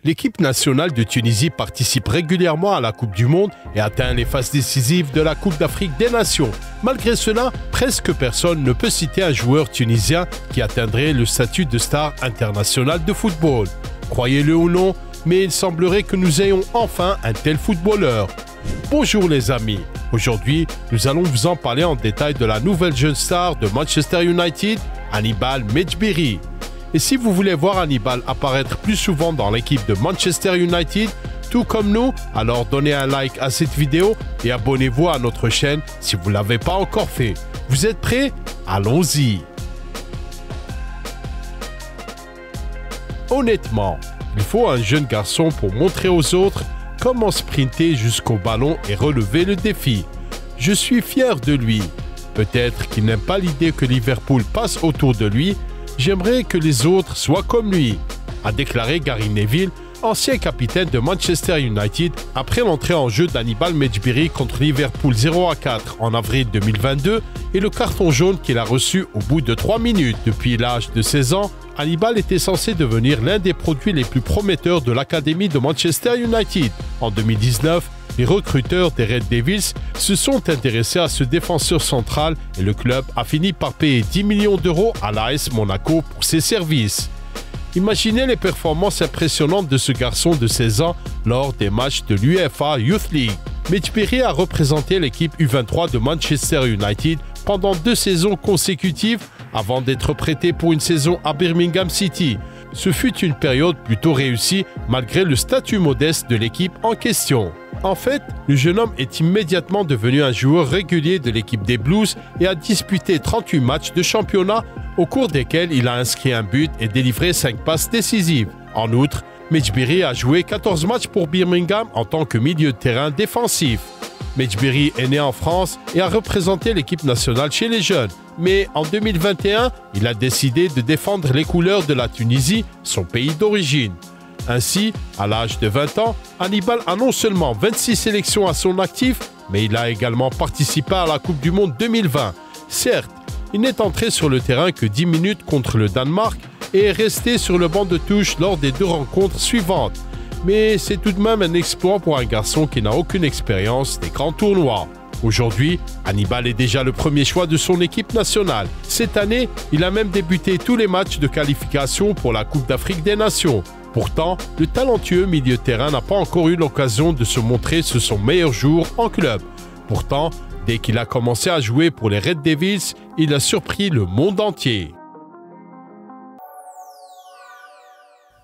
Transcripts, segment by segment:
L'équipe nationale de Tunisie participe régulièrement à la Coupe du Monde et atteint les phases décisives de la Coupe d'Afrique des Nations. Malgré cela, presque personne ne peut citer un joueur tunisien qui atteindrait le statut de star international de football. Croyez-le ou non, mais il semblerait que nous ayons enfin un tel footballeur. Bonjour les amis, aujourd'hui nous allons vous en parler en détail de la nouvelle jeune star de Manchester United, Hannibal Mejbri. Et si vous voulez voir Hannibal apparaître plus souvent dans l'équipe de Manchester United, tout comme nous, alors donnez un like à cette vidéo et abonnez-vous à notre chaîne si vous ne l'avez pas encore fait. Vous êtes prêts? Allons-y! Honnêtement, il faut un jeune garçon pour montrer aux autres comment sprinter jusqu'au ballon et relever le défi. Je suis fier de lui. Peut-être qu'il n'aime pas l'idée que Liverpool passe autour de lui. J'aimerais que les autres soient comme lui, a déclaré Gary Neville, ancien capitaine de Manchester United, après l'entrée en jeu d'Hannibal Mejbri contre Liverpool 0-4 en avril 2022 et le carton jaune qu'il a reçu au bout de 3 minutes. Depuis l'âge de 16 ans, Hannibal était censé devenir l'un des produits les plus prometteurs de l'académie de Manchester United. En 2019, les recruteurs des Red Devils se sont intéressés à ce défenseur central et le club a fini par payer 10 millions d'euros à l'AS Monaco pour ses services. Imaginez les performances impressionnantes de ce garçon de 16 ans lors des matchs de l'UEFA Youth League. Mejbri a représenté l'équipe U23 de Manchester United pendant 2 saisons consécutives avant d'être prêté pour une saison à Birmingham City. Ce fut une période plutôt réussie malgré le statut modeste de l'équipe en question. En fait, le jeune homme est immédiatement devenu un joueur régulier de l'équipe des Blues et a disputé 38 matchs de championnat au cours desquels il a inscrit un but et délivré 5 passes décisives. En outre, Mejbri a joué 14 matchs pour Birmingham en tant que milieu de terrain défensif. Mejbri est né en France et a représenté l'équipe nationale chez les jeunes. Mais en 2021, il a décidé de défendre les couleurs de la Tunisie, son pays d'origine. Ainsi, à l'âge de 20 ans, Hannibal a non seulement 26 sélections à son actif, mais il a également participé à la Coupe du Monde 2020. Certes, il n'est entré sur le terrain que 10 minutes contre le Danemark et est resté sur le banc de touche lors des 2 rencontres suivantes. Mais c'est tout de même un exploit pour un garçon qui n'a aucune expérience des grands tournois. Aujourd'hui, Hannibal est déjà le premier choix de son équipe nationale. Cette année, il a même débuté tous les matchs de qualification pour la Coupe d'Afrique des Nations. Pourtant, le talentueux milieu de terrain n'a pas encore eu l'occasion de se montrer sur son meilleur jour en club. Pourtant, dès qu'il a commencé à jouer pour les Red Devils, il a surpris le monde entier.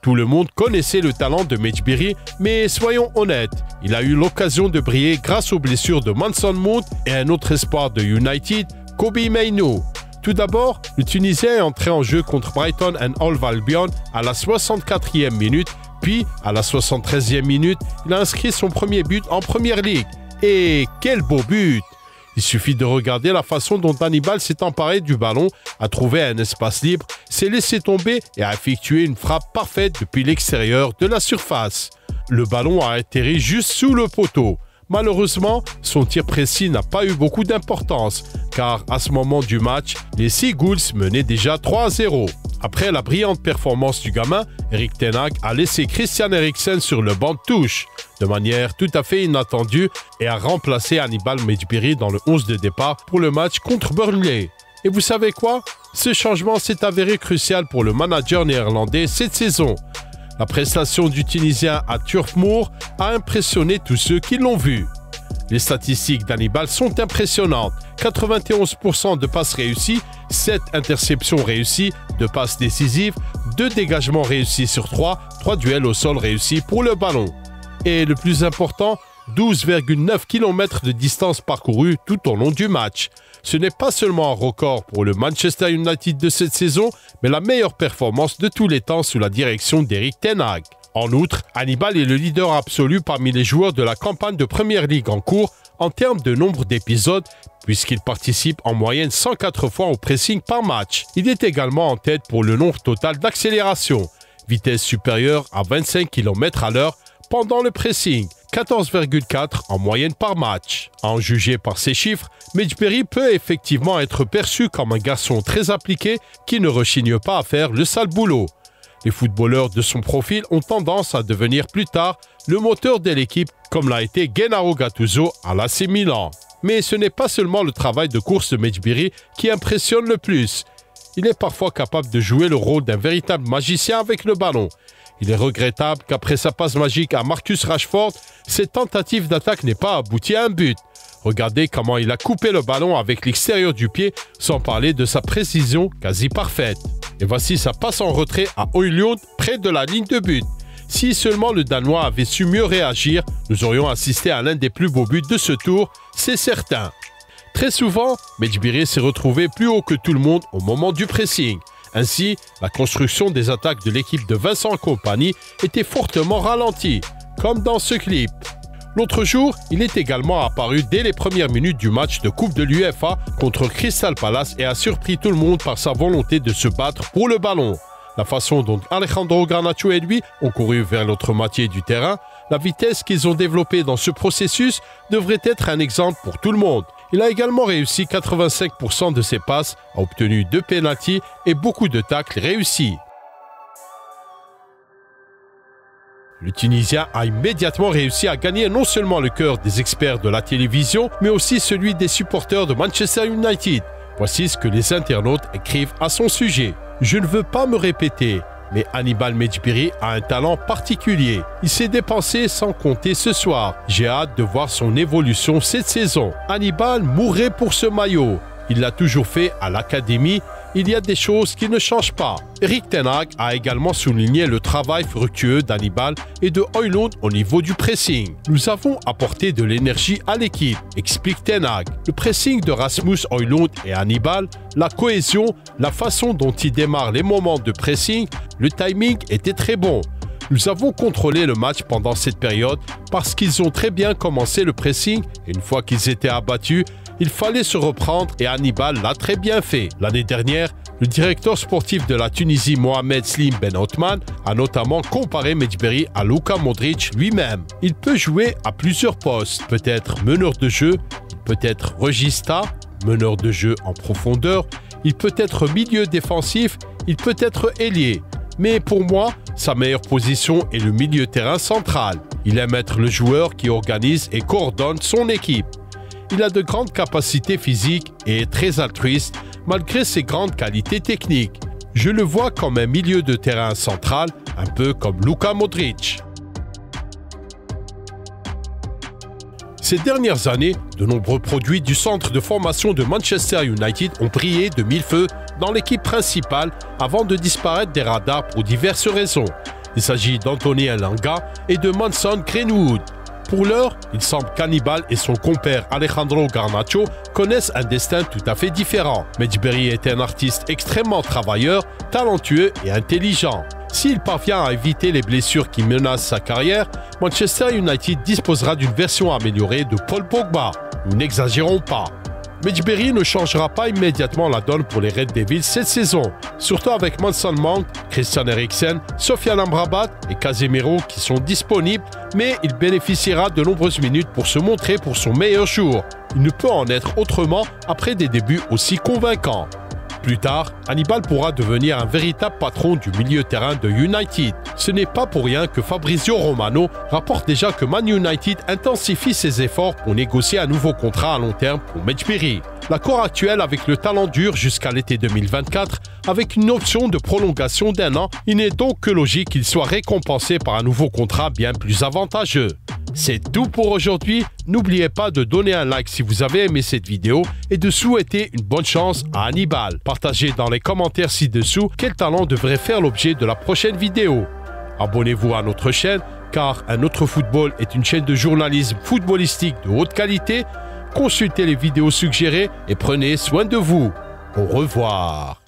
Tout le monde connaissait le talent de Mejbri, mais soyons honnêtes, il a eu l'occasion de briller grâce aux blessures de Mason Mount et un autre espoir de United, Kobbie Mainoo. Tout d'abord, le Tunisien est entré en jeu contre Brighton and Hove Albion à la 64e minute, puis à la 73e minute, il a inscrit son premier but en Premier League. Et quel beau but! Il suffit de regarder la façon dont Hannibal s'est emparé du ballon, a trouvé un espace libre, s'est laissé tomber et a effectué une frappe parfaite depuis l'extérieur de la surface. Le ballon a atterri juste sous le poteau. Malheureusement, son tir précis n'a pas eu beaucoup d'importance, car à ce moment du match, les Seagulls menaient déjà 3-0. Après la brillante performance du gamin, Erik ten Hag a laissé Christian Eriksen sur le banc de touche, de manière tout à fait inattendue, et a remplacé Hannibal Mejbri dans le 11 de départ pour le match contre Burnley. Et vous savez quoi? Ce changement s'est avéré crucial pour le manager néerlandais cette saison. La prestation du Tunisien à Turf Moor a impressionné tous ceux qui l'ont vu. Les statistiques d'Hannibal sont impressionnantes. 91% de passes réussies, 7 interceptions réussies, 2 passes décisives, 2 dégagements réussis sur 3 duels au sol réussis pour le ballon. Et le plus important, 12,9 km de distance parcourue tout au long du match. Ce n'est pas seulement un record pour le Manchester United de cette saison, mais la meilleure performance de tous les temps sous la direction d'Erik ten Hag. En outre, Hannibal est le leader absolu parmi les joueurs de la campagne de Premier League en cours en termes de nombre d'épisodes, puisqu'il participe en moyenne 104 fois au pressing par match. Il est également en tête pour le nombre total d'accélérations, vitesse supérieure à 25 km à l'heure pendant le pressing, 14,4 en moyenne par match. À en juger par ces chiffres, Mejbri peut effectivement être perçu comme un garçon très appliqué qui ne rechigne pas à faire le sale boulot. Les footballeurs de son profil ont tendance à devenir plus tard le moteur de l'équipe, comme l'a été Gennaro Gattuso à l'AC Milan. Mais ce n'est pas seulement le travail de course de Mejbri qui impressionne le plus. Il est parfois capable de jouer le rôle d'un véritable magicien avec le ballon. Il est regrettable qu'après sa passe magique à Marcus Rashford, cette tentative d'attaque n'ait pas abouti à un but. Regardez comment il a coupé le ballon avec l'extérieur du pied, sans parler de sa précision quasi parfaite. Et voici sa passe en retrait à Højlund près de la ligne de but. Si seulement le Danois avait su mieux réagir, nous aurions assisté à l'un des plus beaux buts de ce tour, c'est certain. Très souvent, Mejbri s'est retrouvé plus haut que tout le monde au moment du pressing. Ainsi, la construction des attaques de l'équipe de Vincent Kompany était fortement ralentie, comme dans ce clip. L'autre jour, il est également apparu dès les premières minutes du match de Coupe de l'UEFA contre Crystal Palace et a surpris tout le monde par sa volonté de se battre pour le ballon. La façon dont Alejandro Garnacho et lui ont couru vers l'autre moitié du terrain, la vitesse qu'ils ont développée dans ce processus devrait être un exemple pour tout le monde. Il a également réussi 85% de ses passes, a obtenu 2 pénaltys et beaucoup de tacles réussis. Le Tunisien a immédiatement réussi à gagner non seulement le cœur des experts de la télévision, mais aussi celui des supporters de Manchester United. Voici ce que les internautes écrivent à son sujet. Je ne veux pas me répéter, mais Hannibal Mejbri a un talent particulier. Il s'est dépensé sans compter ce soir. J'ai hâte de voir son évolution cette saison. Hannibal mourrait pour ce maillot. Il l'a toujours fait à l'académie. Il y a des choses qui ne changent pas. Erik ten Hag a également souligné le travail fructueux d'Hannibal et de Højlund au niveau du pressing. Nous avons apporté de l'énergie à l'équipe, explique ten Hag. Le pressing de Rasmus Højlund et Hannibal, la cohésion, la façon dont ils démarrent les moments de pressing, le timing était très bon. Nous avons contrôlé le match pendant cette période parce qu'ils ont très bien commencé le pressing et une fois qu'ils étaient abattus, il fallait se reprendre et Hannibal l'a très bien fait. L'année dernière, le directeur sportif de la Tunisie, Mohamed Slim Ben Othman, a notamment comparé Mejbri à Luka Modric lui-même. Il peut jouer à plusieurs postes, peut-être meneur de jeu, il peut être regista, meneur de jeu en profondeur, il peut être milieu défensif, il peut être ailier. Mais pour moi, sa meilleure position est le milieu terrain central. Il aime être le joueur qui organise et coordonne son équipe. Il a de grandes capacités physiques et est très altruiste malgré ses grandes qualités techniques. Je le vois comme un milieu de terrain central, un peu comme Luka Modric. Ces dernières années, de nombreux produits du centre de formation de Manchester United ont brillé de mille feux dans l'équipe principale avant de disparaître des radars pour diverses raisons. Il s'agit d'Anthony Elanga et de Mason Greenwood. Pour l'heure, il semble qu'Hannibal et son compère Alejandro Garnacho connaissent un destin tout à fait différent. Mejbri est un artiste extrêmement travailleur, talentueux et intelligent. S'il parvient à éviter les blessures qui menacent sa carrière, Manchester United disposera d'une version améliorée de Paul Pogba. Nous n'exagérons pas. Mejbri ne changera pas immédiatement la donne pour les Red Devils cette saison, surtout avec Mason Mount, Christian Eriksen, Sofiane Amrabat et Casemiro qui sont disponibles, mais il bénéficiera de nombreuses minutes pour se montrer pour son meilleur jour. Il ne peut en être autrement après des débuts aussi convaincants. Plus tard, Hannibal pourra devenir un véritable patron du milieu terrain de United. Ce n'est pas pour rien que Fabrizio Romano rapporte déjà que Man United intensifie ses efforts pour négocier un nouveau contrat à long terme pour Mejbri. L'accord actuel avec le talent dure jusqu'à l'été 2024 avec une option de prolongation d'1 an. Il n'est donc que logique qu'il soit récompensé par un nouveau contrat bien plus avantageux. C'est tout pour aujourd'hui. N'oubliez pas de donner un like si vous avez aimé cette vidéo et de souhaiter une bonne chance à Hannibal. Partagez dans les commentaires ci-dessous quel talent devrait faire l'objet de la prochaine vidéo. Abonnez-vous à notre chaîne car Un Autre Football est une chaîne de journalisme footballistique de haute qualité. Consultez les vidéos suggérées et prenez soin de vous. Au revoir.